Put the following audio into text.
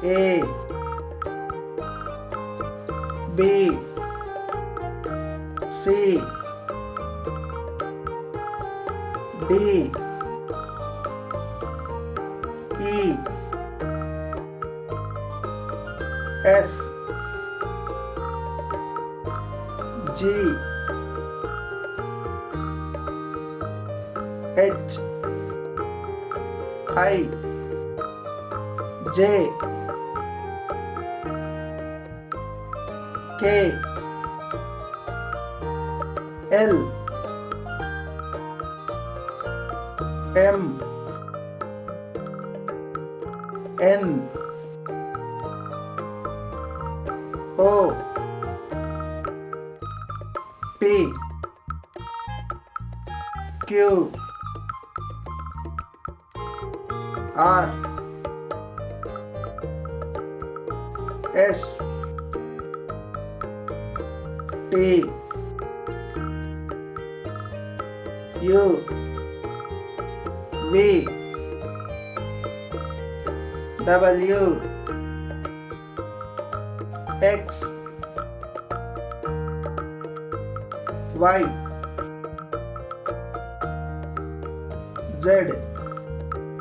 A B C D E F G H I J K L M N O P Q R S T U V W X Y Z